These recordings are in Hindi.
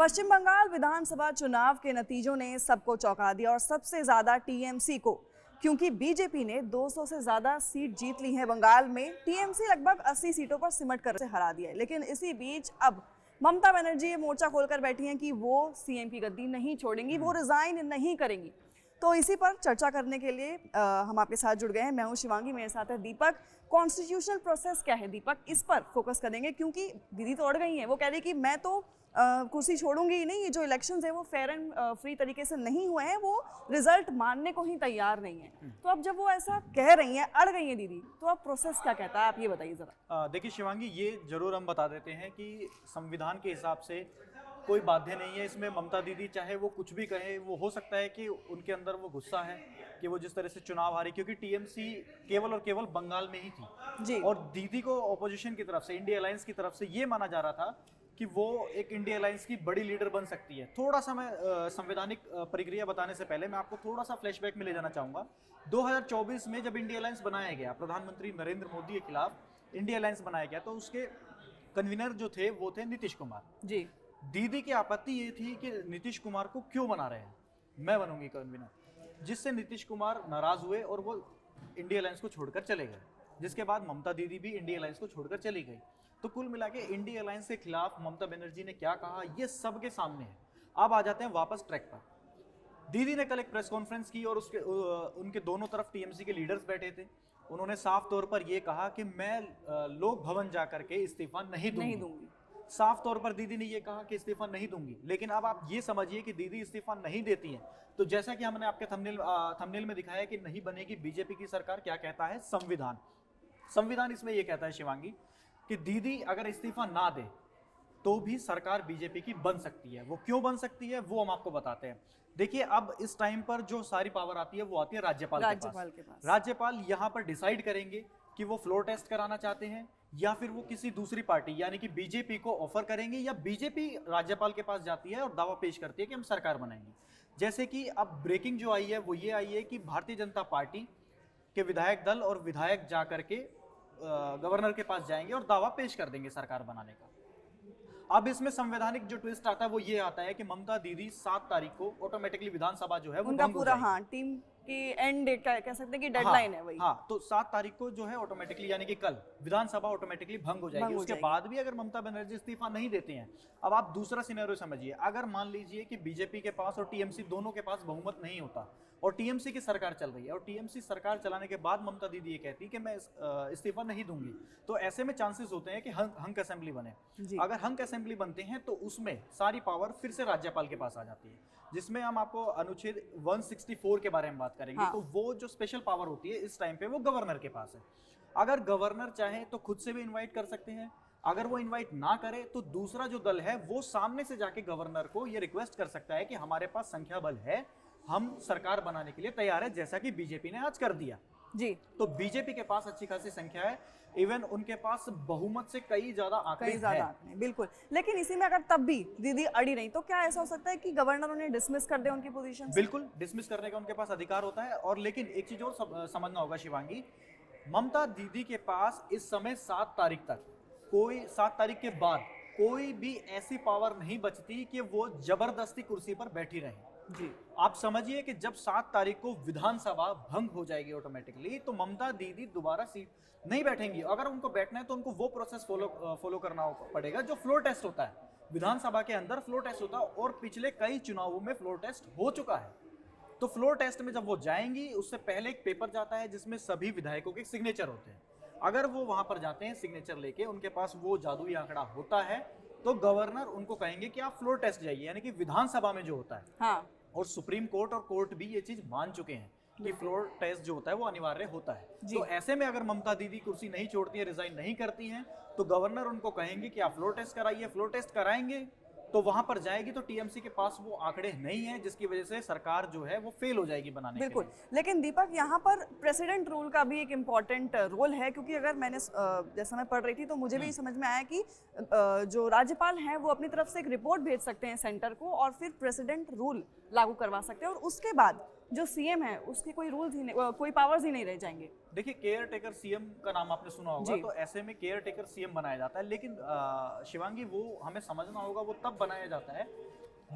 पश्चिम बंगाल विधानसभा चुनाव के नतीजों ने सबको चौंका दिया और सबसे ज्यादा टीएमसी को, क्योंकि बीजेपी ने 200 से ज्यादा सीट जीत ली है बंगाल में। टीएमसी लगभग 80 सीटों पर सिमट कर से हरा दिया है। लेकिन इसी बीच अब ममता बनर्जी ये मोर्चा खोलकर बैठी हैं कि वो सीएम की गद्दी नहीं छोड़ेंगी, वो रिजाइन नहीं करेंगी। तो इसी पर चर्चा करने के लिए हम आपके साथ जुड़ गए हैं। मैं हूं शिवांगी, मेरे साथ है दीपक। कॉन्स्टिट्यूशनल प्रोसेस क्या है दीपक, इस पर फोकस करेंगे, क्योंकि दीदी तो अड़ गई हैं। वो कह रही कि मैं तो कुर्सी छोड़ूंगी ही नहीं, ये जो इलेक्शंस है वो फेयर एंड फ्री तरीके से नहीं हुए हैं, वो रिजल्ट मानने को ही तैयार नहीं है। तो अब जब वो ऐसा कह रही हैं, अड़ गई हैं दीदी, तो अब प्रोसेस क्या कहता है, आप ये बताइए जरा। देखिए शिवांगी, ये जरूर हम बता देते हैं कि संविधान के हिसाब से कोई बाध्य नहीं है इसमें। ममता दीदी चाहे वो कुछ भी कहे, वो हो सकता है कि उनके अंदर वो गुस्सा है कि वो जिस तरह से चुनाव हारी, क्योंकि टीएमसी केवल और केवल बंगाल में ही थी जी। और दीदी को ऑपोजिशन की तरफ से, इंडिया अलायंस की तरफ से ये माना जा रहा था कि वो एक इंडिया अलायंस की बड़ी लीडर बन सकती है। थोड़ा सा मैं संवैधानिक प्रक्रिया बताने से पहले मैं आपको थोड़ा सा फ्लैशबैक में ले जाना चाहूँगा। 2024 में जब इंडिया अलायंस बनाया गया, प्रधानमंत्री नरेंद्र मोदी के खिलाफ इंडिया अलायंस बनाया गया, तो उसके कन्वीनर जो थे वो थे नीतीश कुमार जी। दीदी की आपत्ति ये थी कि नीतीश कुमार को क्यों बना रहे हैं, मैं बनूंगी कन्वीनर, जिससे नीतीश कुमार नाराज हुए और वो इंडिया अलायंस को छोड़कर चले गए। जिसके बाद ममता दीदी भी इंडिया अलायंस को छोड़कर चली गई। तो कुल मिला के इंडिया अलायंस के खिलाफ ममता बनर्जी ने क्या कहा, ये सबके सामने है। अब आ जाते हैं वापस ट्रैक पर। दीदी ने कल एक प्रेस कॉन्फ्रेंस की और उसके उनके दोनों तरफ टीएमसी के लीडर्स बैठे थे। उन्होंने साफ तौर पर यह कहा कि मैं लोक भवन जाकर के इस्तीफा नहीं दूंगी। साफ तौर पर दीदी ने यह कहा कि इस्तीफा नहीं दूंगी। लेकिन अब आप ये समझिए कि दीदी इस्तीफा नहीं देती हैं, तो जैसा कि हमने आपके थंबनेल में दिखाया कि नहीं बनेगी बीजेपी की सरकार, क्या कहता है संविधान इसमें यह कहता है शिवांगी कि दीदी अगर इस्तीफा ना दे तो भी सरकार बीजेपी की बन सकती है। वो क्यों बन सकती है वो हम आपको बताते हैं। देखिए, अब इस टाइम पर जो सारी पावर आती है वो आती है राज्यपाल के पास। राज्यपाल यहाँ पर डिसाइड करेंगे कि वो फ्लोर टेस्ट कराना चाहते हैं या फिर वो किसी दूसरी पार्टी यानी कि बीजेपी को ऑफर करेंगे, या बीजेपी राज्यपाल के पास जाती है और दावा पेश करती है कि हम सरकार बनाएंगे। जैसे कि अब ब्रेकिंग जो आई है वो ये आई है कि भारतीय जनता पार्टी के विधायक दल और विधायक जाकर के गवर्नर के पास जाएंगे और दावा पेश कर देंगे सरकार बनाने का। अब इसमें संवैधानिक जो ट्विस्ट आता है वो ये आता है कि ममता दीदी 7 तारीख को ऑटोमेटिकली विधानसभा जो है वो उनका पूरा टीम की एंड डेट कह सकते हैं कि डेडलाइन है वही। तो 7 तारीख को जो है ऑटोमेटिकली यानी कि कल विधानसभा ऑटोमेटिकली भंग हो जाएगी। उसके बाद भी अगर ममता बनर्जी इस्तीफा नहीं देते हैं, अब आप दूसरा सिनेरियो समझिए। अगर मान लीजिए कि बीजेपी के पास और टीएमसी दोनों के पास बहुमत नहीं होता और टीएमसी की सरकार चल रही है और टीएमसी सरकार चलाने के बाद ममता दीदी ये कहती कि मैं इस्तीफा नहीं दूंगी, तो ऐसे में चांसेस होते हैं कि हंक असेंबली बने। अगर हंक असेंबली बनते हैं तो उसमें सारी पावर फिर से राज्यपाल के पास आ जाती है, जिसमें हम आपको अनुच्छेद 164 के बारे में बात करेंगे। तो वो जो स्पेशल पावर होती है इस टाइम पे वो गवर्नर के पास है। अगर गवर्नर चाहे तो खुद से भी इनवाइट कर सकते हैं, अगर वो इनवाइट ना करे तो दूसरा जो दल है वो सामने से जाके गवर्नर को ये रिक्वेस्ट कर सकता है कि हमारे पास संख्या बल है, हम सरकार बनाने के लिए तैयार है, जैसा कि बीजेपी ने आज कर दिया जी। तो बीजेपी के पास अच्छी खासी संख्या है, इवन उनके पास बहुमत से कई ज्यादा आंकड़े हैं। बिल्कुल। लेकिन इसी में अगर तब भी दीदी अड़ी नहीं तो क्या ऐसा हो सकता है कि गवर्नर उन्हें डिसमिस कर दे उनकी पोजीशन से? बिल्कुल, डिसमिस करने का उनके पास अधिकार होता है। और लेकिन एक चीज और समझना होगा शिवांगी, ममता दीदी के पास इस समय 7 तारीख तक 7 तारीख के बाद कोई भी ऐसी पावर नहीं बचती कि वो जबरदस्ती कुर्सी पर बैठी रहे जी। आप समझिए कि जब 7 तारीख को विधानसभा भंग हो जाएगी ऑटोमेटिकली, तो ममता दीदी दोबारा सीट नहीं बैठेंगी। अगर उनको बैठना है तो उनको वो प्रोसेस फॉलो करना पड़ेगा जो फ्लोर टेस्ट होता है। विधानसभा के अंदर फ्लोर टेस्ट होता है और पिछले कई चुनावों में फ्लोर टेस्ट हो चुका है। तो फ्लोर टेस्ट में जब वो जाएंगी उससे पहले एक पेपर जाता है जिसमें सभी विधायकों के सिग्नेचर होते हैं। अगर वो वहां पर जाते हैं सिग्नेचर लेके, उनके पास वो जादुई आंकड़ा होता है, तो गवर्नर उनको कहेंगे कि आप फ्लोर टेस्ट जाइए, यानी कि विधानसभा में जो होता है। और सुप्रीम कोर्ट और कोर्ट भी ये चीज मान चुके हैं कि फ्लोर टेस्ट जो होता है वो अनिवार्य होता है। तो ऐसे में अगर ममता दीदी कुर्सी नहीं छोड़ती है, रिजाइन नहीं करती हैं, तो गवर्नर उनको कहेंगे कि आप फ्लोर टेस्ट कराइए। फ्लोर टेस्ट कराएंगे तो वहां पर जाएगी तो टीएमसी के पास वो आंकड़े नहीं है, जिसकी वजह से सरकार जो है वो फेल हो जाएगी बनाने के लिए। लेकिन दीपक, यहाँ पर प्रेसिडेंट रूल का भी एक इम्पॉर्टेंट रोल है, क्योंकि अगर मैंने जैसा मैं पढ़ रही थी तो मुझे भी समझ में आया कि जो राज्यपाल हैं वो अपनी तरफ से एक रिपोर्ट भेज सकते हैं सेंटर को और फिर प्रेसिडेंट रूल लागू करवा सकते हैं, और उसके बाद जो सीएम है उसके कोई रूल्स ही नहीं, कोई पावर्स ही नहीं रह जाएंगे। देखिए, केयर टेकर सीएम का नाम आपने सुना होगा, तो ऐसे में केयर टेकर सीएम बनाया जाता है। लेकिन शिवांगी, वो हमें समझना होगा वो तब बनाया जाता है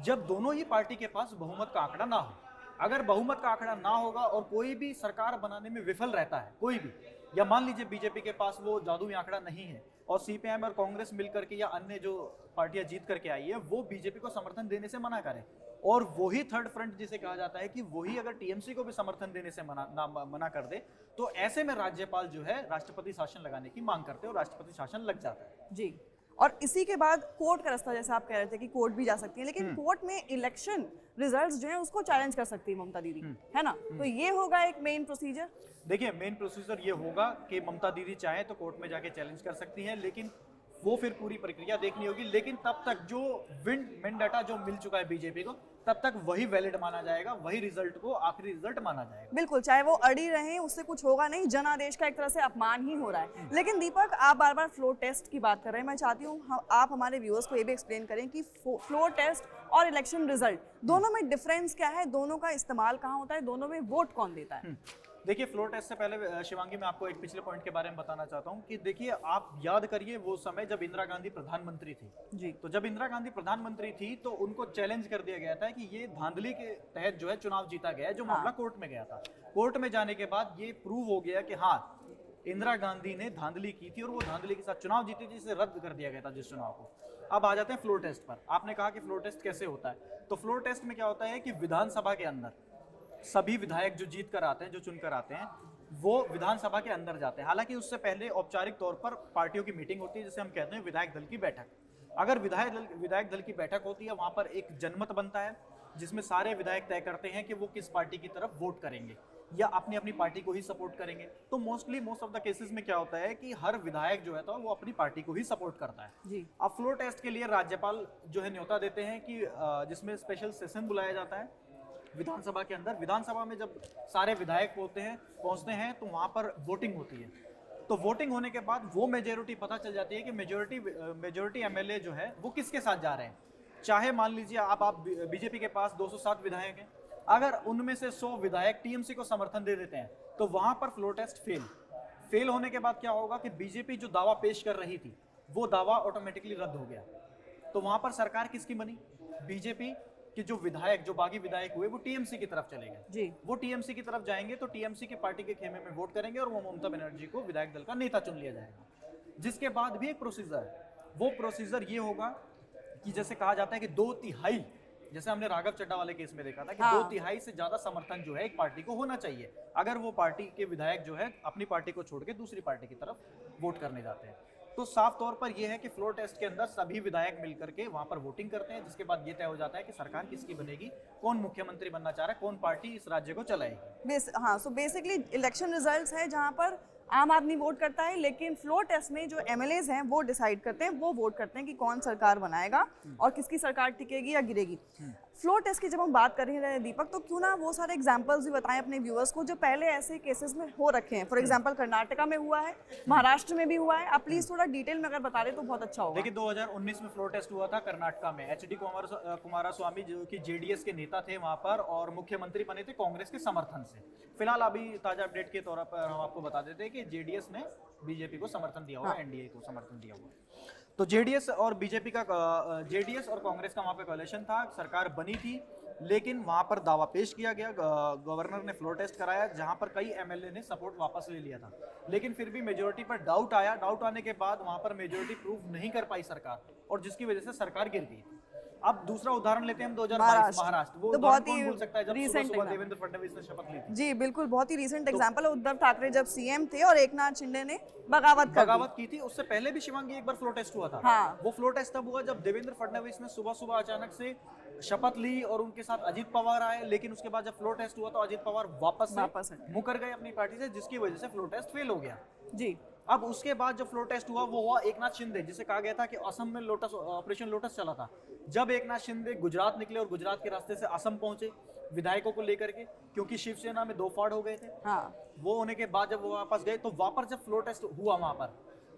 जब दोनों ही पार्टी के पास बहुमत का आंकड़ा ना हो। अगर बहुमत का आंकड़ा ना होगा और कोई भी सरकार बनाने में विफल रहता है, कोई भी, या मान लीजिए बीजेपी के पास वो जादुई आंकड़ा नहीं है और सीपीएम और कांग्रेस मिलकर के या अन्य जो पार्टियां जीत करके आई है वो बीजेपी को समर्थन देने से मना करें, और वही थर्ड फ्रंट जिसे कहा जाता है कि वही अगर टीएमसी को भी समर्थन देने से मना कर दे, तो ऐसे में राज्यपाल जो है राष्ट्रपति शासन लगाने की मांग करते हैं और राष्ट्रपति शासन लग जाता है। जी, और इसी के बाद कोर्ट का रास्ता, जैसे आप कह रहे थे कि कोर्ट भी जा सकती है, लेकिन कोर्ट में इलेक्शन रिजल्ट्स जो है उसको चैलेंज कर सकती है ममता दीदी, है ना? तो ये होगा एक मेन प्रोसीजर। देखिए, मेन प्रोसीजर ये होगा कि ममता दीदी चाहे तो कोर्ट में जाके चैलेंज कर सकती हैं, लेकिन वो फिर पूरी प्रक्रिया देखनी होगी। लेकिन तब तक जो विन मैंडेटा जो मिल चुका है बीजेपी को, तब तक वही वैलिड माना जाएगा, वही रिजल्ट को आखिरी रिजल्ट माना जाएगा। बिल्कुल, चाहे वो अड़ी रहे उससे कुछ होगा नहीं, जनादेश का एक तरह से अपमान ही हो रहा है। लेकिन दीपक, आप बार बार फ्लोर टेस्ट की बात कर रहे हैं, मैं चाहती हूँ आप हमारे व्यूअर्स को ये भी एक्सप्लेन करें कि फ्लोर टेस्ट और इलेक्शन रिजल्ट दोनों में डिफरेंस क्या है, दोनों का इस्तेमाल कहाँ होता है, दोनों में वोट कौन देता है? देखिए, फ्लोर टेस्ट से पहले शिवांगी, मैं आपको एक पिछले पॉइंट के बारे में बताना चाहता हूँ कि देखिए, आप याद करिए वो समय जब इंदिरा गांधी प्रधानमंत्री थी जी। तो जब इंदिरा गांधी प्रधानमंत्री थी तो उनको चैलेंज कर दिया गया था कि ये धांधली के तहत जो है चुनाव जीता गया है, जो मामला कोर्ट में गया था। कोर्ट में जाने के बाद ये प्रूव हो गया कि हाँ, इंदिरा गांधी ने धांधली की थी और वो धांधली के साथ चुनाव जीती थी, जिसे रद्द कर दिया गया था जिस चुनाव को। अब आ जाते हैं फ्लोर टेस्ट पर। आपने कहा कि फ्लोर टेस्ट कैसे होता है, तो फ्लोर टेस्ट में क्या होता है कि विधानसभा के अंदर सभी विधायक जो जीत कर आते हैं, जो चुनकर आते हैं, वो विधानसभा के अंदर जाते हैं। हालांकि उससे पहले औपचारिक तौर पर पार्टियों की मीटिंग होती है, जिसे हम कहते हैं विधायक दल की बैठक। अगर विधायक दल की बैठक होती है, वहां पर एक जनमत बनता है जिसमें सारे विधायक तय करते हैं कि वो किस पार्टी की तरफ वोट करेंगे या अपनी अपनी पार्टी को ही सपोर्ट करेंगे। तो मोस्ट ऑफ द केसेस में क्या होता है कि हर विधायक जो है तो वो अपनी पार्टी को ही सपोर्ट करता है जी। अब फ्लोर टेस्ट के लिए राज्यपाल जो है न्योता देते हैं कि जिसमें स्पेशल सेशन बुलाया जाता है विधानसभा के अंदर। विधानसभा में जब सारे विधायक पहुंचते हैं तो वहां पर वोटिंग होती है। तो वोटिंग होने के बाद वो मेजोरिटी पता चल जाती है कि मेजोरिटी एमएलए जो है वो किसके साथ जा रहे हैं। चाहे मान लीजिए आप बीजेपी के पास 207 विधायक हैं, अगर उनमें से 100 विधायक टीएमसी को समर्थन दे देते हैं तो वहां पर फ्लोर टेस्ट फेल होने के बाद क्या होगा कि बीजेपी जो दावा पेश कर रही थी वो दावा ऑटोमेटिकली रद्द हो गया। तो वहां पर सरकार किसकी बनी? बीजेपी कि जो बागी विधायक हुए वो टीएमसी की तरफ चले गए जी। वो टीएमसी की तरफ जाएंगे तो टीएमसी की पार्टी के खेमे में वोट करेंगे और वो ममता बनर्जी को विधायक दल का नेता चुन लिया जाएगा। जिसके बाद भी एक प्रोसीजर है, वो प्रोसीजर ये होगा कि जैसे कहा जाता है कि 2/3, जैसे हमने राघव चड्ढा वाले केस में देखा था कि 2/3 से ज्यादा समर्थन जो है एक पार्टी को होना चाहिए अगर वो पार्टी के विधायक जो है अपनी पार्टी को छोड़ के दूसरी पार्टी की तरफ वोट करने जाते हैं। तो साफ तौर पर यह है कि फ्लोर टेस्ट के अंदर सभी विधायक मिलकर के वहां पर वोटिंग करते हैं, जिसके बाद ये तय हो जाता है कि सरकार किसकी बनेगी, कौन मुख्यमंत्री बनना चाह रहा है, कौन पार्टी इस राज्य को चलाएगी। हाँ, सो बेसिकली इलेक्शन रिजल्ट्स है जहां पर आम आदमी वोट करता है, लेकिन फ्लोर टेस्ट में जो एमएलएज हैं वो डिसाइड करते हैं, वो वोट करते हैं कि कौन सरकार बनाएगा और किसकी सरकार टिकेगी या गिरेगी। फ्लोर टेस्ट की जब हम बात कर रहे हैं दीपक, तो क्यों ना वो सारे एग्जांपल्स भी बताएं अपने व्यूअर्स को जो पहले ऐसे केसेस में हो रखे हैं। फॉर एग्जांपल कर्नाटका में हुआ है, महाराष्ट्र में भी हुआ है। आप प्लीज थोड़ा डिटेल में अगर बता दें तो बहुत अच्छा होगा। देखिए, 2019 में फ्लोर टेस्ट हुआ था कर्नाटका में। एचडी कुमारस्वामी जो कि जेडीएस के नेता थे वहां पर और मुख्यमंत्री बने थे कांग्रेस के समर्थन से। फिलहाल अभी ताजा अपडेट के तौर पर हम आपको बता देते हैं कि जेडीएस ने बीजेपी को समर्थन दिया हुआ, एनडीए को समर्थन दिया हुआ। तो जेडीएस और कांग्रेस का वहां पे कोalition था, सरकार बनी थी, लेकिन वहां पर दावा पेश किया गया, गवर्नर ने फ्लोर टेस्ट कराया जहां पर कई एमएलए ने सपोर्ट वापस ले लिया था, लेकिन फिर भी मेजोरिटी पर डाउट आया। डाउट आने के बाद वहां पर मेजोरिटी प्रूव नहीं कर पाई सरकार, और जिसकी वजह से सरकार गिर गई। अब दूसरा उदाहरण लेते हैं हम 2022 महाराष्ट्र। वो तो बहुत ही भूल सकता है जब सुबह देवेंद्र फडणवीस ने शपथ ली थी। जी बिल्कुल, बहुत ही रीसेंट एग्जांपल है। उद्धव ठाकरे जब सीएम थे और एकनाथ शिंदे ने बगावत की थी। उससे पहले भी शिवांगी एक बार फ्लोर टेस्ट हुआ था। हाँ। वो फ्लोर टेस्ट तब हुआ जब देवेंद्र फडणवीस ने सुबह अचानक से शपथ ली और उनके साथ अजीत पवार आए, लेकिन उसके बाद जब फ्लोर टेस्ट हुआ तो अजीत पवार वापस मुकर गए अपनी पार्टी से, जिसकी वजह से फ्लोर टेस्ट फेल हो गया। जी। अब उसके बाद जब फ्लोर टेस्ट हुआ वो हुआ एकनाथ शिंदे, जिसे कहा गया था कि असम में ऑपरेशन लोटस चला था। जब एकनाथ शिंदे गुजरात निकले और गुजरात के रास्ते से असम पहुंचे विधायकों को लेकर के, क्योंकि शिवसेना में 2 फाड़ हो गए थे। हाँ। वो होने के बाद जब वो वापस गए तो वापस जब फ्लोर टेस्ट हुआ वहां पर,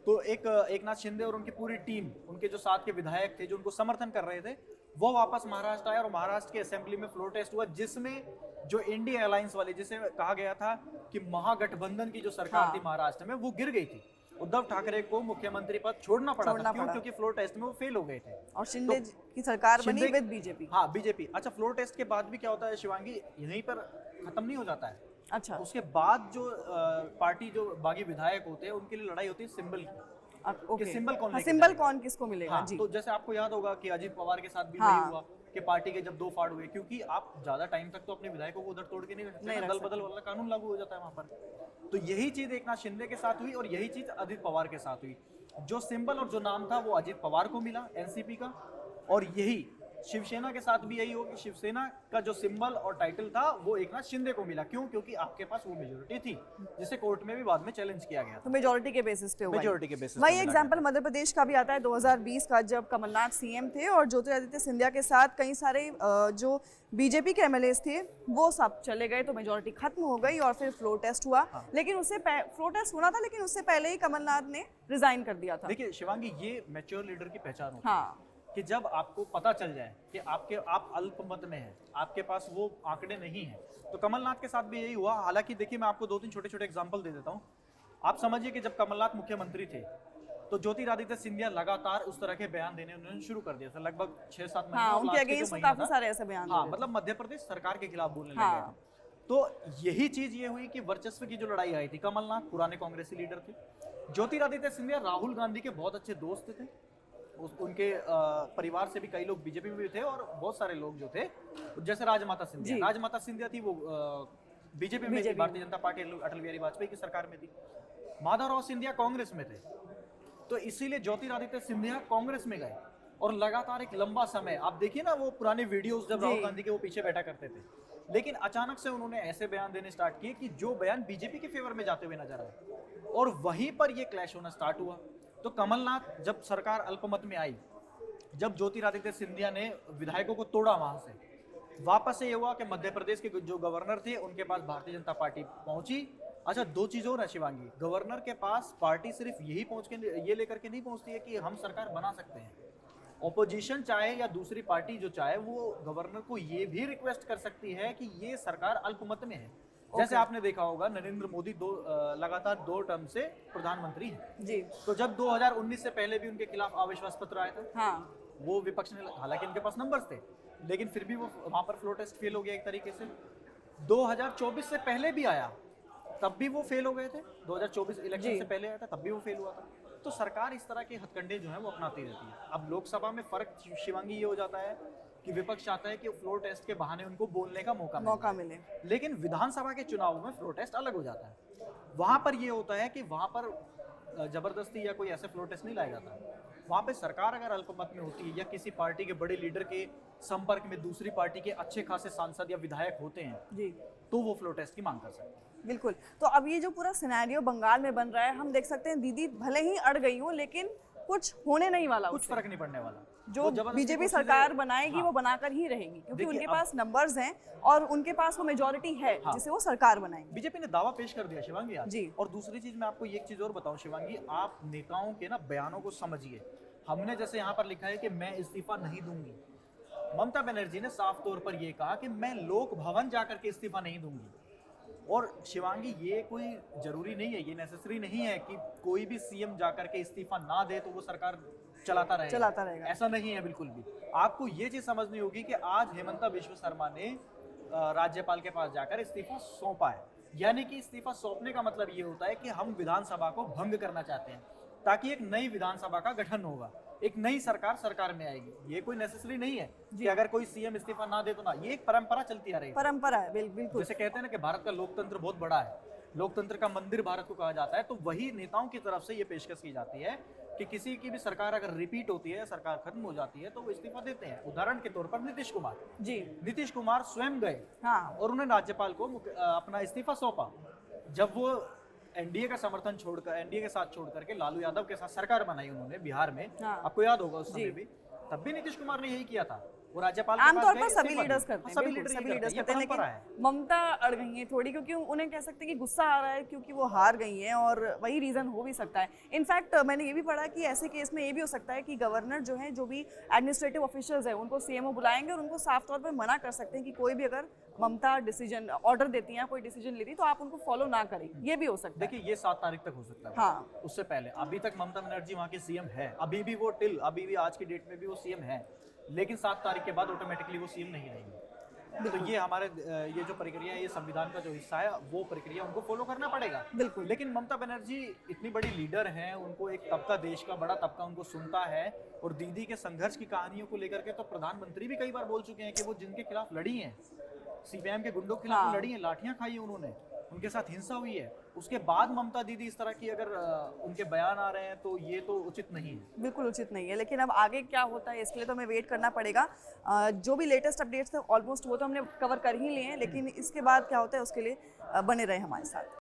तो एकनाथ शिंदे और उनकी पूरी टीम, उनके जो साथ के विधायक थे जो उनको समर्थन कर रहे थे, वो वापस महाराष्ट्र आए और महाराष्ट्र के असेंबली में फ्लोर टेस्ट हुआ, जिसमें जो इंडिया अलायंस वाले, जिसे कहा गया था कि महागठबंधन की जो सरकार थी महाराष्ट्र में, वो गिर गई थी। उद्धव ठाकरे को मुख्यमंत्री पद छोड़ना पड़ा था। क्यों? क्योंकि फ्लोर टेस्ट में वो फेल हो गए थे और शिंदे की सरकार बनी विद बीजेपी। हाँ, बीजेपी। अच्छा, फ्लोर टेस्ट के बाद भी क्या होता है शिवांगी, यहीं पर खत्म नहीं हो जाता है। अच्छा, उसके बाद जो पार्टी जो बागी विधायक होते हैं उनके लिए लड़ाई होती है सिंबल की। ओके, सिंबल कौन लेके सिंबल जाएगा? कौन किसको मिलेगा? हाँ, जी, तो जैसे आपको याद होगा कि अजीत पवार के साथ भी हाँ। वही हुआ कि पार्टी के जब 2 फाड़ हुए, क्योंकि आप ज्यादा टाइम तक तो अपने विधायकों को उधर तोड़ के नहीं रख सकते, दल बदल वाला कानून लागू हो जाता है वहां पर। तो यही चीज एकनाथ शिंदे के साथ हुई और यही चीज अजीत पवार के साथ हुई। जो सिंबल और जो नाम था वो अजीत पवार को मिला एनसीपी का, और यही शिवसेना के साथ भी यही हो कि शिवसेना का जो सिंबल और टाइटल था वो एकनाथ शिंदे को मिला। क्यों? क्योंकि आपके पास वो मेजोरिटी थी, जिसे कोर्ट में भी बाद में चैलेंज किया गया था। तो मेजोरिटी के बेसिस पे हुआ। मेजोरिटी के बेसिस वही एग्जांपल मध्य प्रदेश का भी आता है 2020 का, जब कमलनाथ सीएम थे और ज्योतिरादित्य सिंधिया के साथ कई सारे जो बीजेपी के एमएलएस थे वो सब चले गए, तो मेजोरिटी खत्म हो गई और फिर फ्लोर टेस्ट हुआ। हाँ। लेकिन उससे फ्लोर टेस्ट होना था, लेकिन उससे पहले ही कमलनाथ ने रिजाइन कर दिया था। देखिए शिवांगी, ये मैच्योर लीडर की पहचान होती है हाँ, कि जब आपको पता चल जाए कि आप अल्पमत में हैं, आपके पास वो आंकड़े नहीं हैं। तो कमलनाथ के साथ भी यही हुआ। हालांकि देखिए, मैं आपको 2-3 छोटे-छोटे एग्जांपल दे देता हूं। आप समझिए कि जब कमलनाथ मुख्यमंत्री थे तो ज्योतिरादित्य सिंधिया लगातार उस तरह के बयान देने उन्होंने शुरू कर दिया था, लगभग 6-7 महीने। हाँ, और उनके लास्ट के जो अगेंस्ट महीना काफी था, सारे ऐसे बयान हाँ, दिए थे। मतलब मध्य प्रदेश सरकार के खिलाफ बोलने लग हाँ। गए थे। तो यही चीज ये हुई कि वर्चस्व की जो लड़ाई आई थी, कमलनाथ पुराने कांग्रेसी लीडर थे, ज्योतिरादित्य सिंधिया राहुल गांधी के बहुत अच्छे दोस्त थे। उनके परिवार से भी कई लोग बीजेपी में भी थे और बहुत सारे लोग जो थे, जैसे राजमाता सिंधिया थी, वो बीजेपी में थी, भारतीय जनता पार्टी अटल बिहारी वाजपेयी की सरकार में थी। माधवराव सिंधिया कांग्रेस में थे, तो इसीलिए ज्योतिरादित्य सिंधिया कांग्रेस में गए और लगातार एक लंबा समय, आप देखिए ना वो पुराने वीडियोस जब राहुल गांधी के वो पीछे बैठा करते थे, लेकिन अचानक से उन्होंने ऐसे बयान देने स्टार्ट किए कि जो बयान बीजेपी के फेवर में जाते हुए नजर आए, और वहीं पर ये क्लैश होना स्टार्ट हुआ। तो कमलनाथ, जब सरकार अल्पमत में आई, जब ज्योतिरादित्य सिंधिया ने विधायकों को तोड़ा वहां से, वापस से ये हुआ कि मध्य प्रदेश के जो गवर्नर थे उनके पास भारतीय जनता पार्टी पहुंची। अच्छा, 2 चीज और है शिवांगी, गवर्नर के पास पार्टी सिर्फ यही पहुंच के ये लेकर के नहीं पहुंचती है कि हम सरकार बना सकते हैं। ऑपोजिशन चाहे या दूसरी पार्टी जो चाहे, वो गवर्नर को ये भी रिक्वेस्ट कर सकती है कि ये सरकार अल्पमत में है। जैसे आपने देखा होगा नरेंद्र मोदी लगातार 2 टर्म से प्रधानमंत्री हैं जी। तो जब 2019 से पहले भी उनके खिलाफ अविश्वास पत्र आया था, हाँ, वो विपक्ष ने, हालांकि इनके पास नंबर्स थे, लेकिन फिर भी वो वहां पर फ्लोर टेस्ट फेल हो गया एक तरीके से। 2024 से पहले भी आया, तब भी वो फेल हो गए थे। 2024 इलेक्शन से पहले आया था, तब भी वो फेल हुआ था। तो सरकार इस तरह के हथकंडे जो है वो अपनाती रहती है। अब लोकसभा में फर्क शिवांगी ये हो जाता है कि विपक्ष चाहता है कि फ्लोर टेस्ट के बहाने उनको बोलने का मौका मिले, लेकिन विधानसभा के चुनाव में फ्लोर टेस्ट अलग हो जाता है। वहां पर ये होता है कि वहां पर जबरदस्ती या कोई ऐसे फ्लोर टेस्ट नहीं लाया जाता। वहां पे सरकार अगर अल्पमत में होती है या किसी पार्टी के बड़े लीडर के संपर्क में दूसरी पार्टी के अच्छे खासे सांसद या विधायक होते हैं जी, तो वो फ्लोर टेस्ट की मांग कर सकते हैं। बिल्कुल। तो अब ये जो पूरा सिनेरियो बंगाल में बन रहा है, हम देख सकते हैं दीदी भले ही अड़ गई हो, लेकिन कुछ होने नहीं वाला, कुछ फर्क नहीं पड़ने वाला। जो बीजेपी सरकार बनाएगी वो बनाकर ही रहेगी, क्योंकि उनके पास नंबर्स हैं और उनके पास वो मेजोरिटी है जिसे वो सरकार बनाएंगे। बीजेपी ने दावा पेश कर दिया शिवांगी आज। जी। और दूसरी चीज मैं आपको एक चीज और बताऊं शिवांगी, आप नेताओं के ना बयानों को समझिए। हमने जैसे यहाँ पर लिखा है कि मैं इस्तीफा नहीं दूंगी, ममता बनर्जी ने साफ तौर पर यह कहा कि मैं लोक भवन जाकर के इस्तीफा नहीं दूंगी। और शिवांगी, ये कोई जरूरी नहीं है, ये नेसेसरी नहीं है कि कोई भी सीएम जाकर के इस्तीफा ना दे तो वो सरकार चलाता रहेगा। ऐसा नहीं है बिल्कुल भी। आपको ये चीज समझनी होगी कि आज हेमंता विश्व शर्मा ने राज्यपाल के पास जाकर इस्तीफा सौंपा है, यानी कि इस्तीफा सौंपने का मतलब ये होता है कि हम विधानसभा को भंग करना चाहते हैं ताकि एक नई विधानसभा का गठन होगा, एक नई सरकार में आएगी। ये कोई नेसेसरी नहीं है कि अगर कोई सीएम इस्तीफा ना दे तो ना, ये एक परंपरा चलती आ रही है। परंपरा है, बिल्कुल। जैसे कहते हैं ना कि भारत का लोकतंत्र बहुत बड़ा है, लोकतंत्र का मंदिर भारत को कहा जाता है, तो वही नेताओं की तरफ से ये पेशकश की जाती है कि किसी की भी सरकार अगर रिपीट होती है, सरकार खत्म हो जाती है, तो वो इस्तीफा देते हैं। उदाहरण के तौर पर नीतीश कुमार स्वयं गए और उन्होंने राज्यपाल को अपना इस्तीफा सौंपा। जब वो एनडीए का समर्थन छोड़कर, एनडीए के साथ छोड़ करके लालू यादव के साथ सरकार बनाई उन्होंने बिहार में, आपको याद होगा उस समय भी, तब भी नीतीश कुमार ने यही किया था वो राज्यपाल के आमतौर पास पर गए, सभी इस्तीफा लीडर्स दिया। करते हैं, सभी बिल्कुल, लीडर सभी ये लीडर्स करते करते हैं, हैं, ये परंपरा है। लेकिन ममता अड़ गई हैं थोड़ी, क्योंकि उन्हें कह सकते हैं कि गुस्सा आ रहा है क्योंकि वो हार गई हैं, और वही रीज़न हो भी सकता है। इनफैक्ट मैंने ये भी पढ़ा कि ऐसे केस में ये भी हो सकता है कि गवर्नर जो है, जो भी एडमिनिस्ट्रेटिव ऑफिशियल्स हैं, उनको सीएमओ बुलाएंगे और उनको साफ तौर पर मना कर सकते हैं कि कोई भी अगर ममता डिसीजन ऑर्डर देती हैं, कोई डिसीजन लेती है, तो आप उनको फॉलो ना करें। ये भी हो सकता है। देखिए ये 7 तारीख तक हो सकता है। हाँ। उससे पहले अभी तक ममता बनर्जी वहाँ की सीएम है, अभी भी वो अभी भी आज की डेट में भी वो सीएम है, लेकिन 7 तारीख के बाद ऑटोमेटिकली वो सीएम नहीं रहेंगे। तो ये हमारे ये जो प्रक्रिया है, ये संविधान का जो हिस्सा है, वो प्रक्रिया उनको फॉलो करना पड़ेगा। बिल्कुल। लेकिन ममता बनर्जी इतनी बड़ी लीडर हैं, उनको एक तबका, देश का बड़ा तबका उनको सुनता है, और दीदी के संघर्ष की कहानियों को लेकर के तो प्रधानमंत्री भी कई बार बोल चुके हैं कि वो जिनके खिलाफ लड़ी हैं, सीपीएम के गुंडों के खिलाफ हाँ। लड़ी हैं, लाठियां खाई हैं उन्होंने, उनके साथ हिंसा हुई है, उसके बाद ममता दीदी इस तरह की अगर उनके बयान आ रहे हैं तो ये तो उचित नहीं है। बिल्कुल उचित नहीं है, लेकिन अब आगे क्या होता है इसके लिए तो हमें वेट करना पड़ेगा। जो भी लेटेस्ट अपडेट्स थे ऑलमोस्ट वो तो हमने कवर कर ही लिए हैं, लेकिन इसके बाद क्या होता है उसके लिए बने रहे हमारे साथ।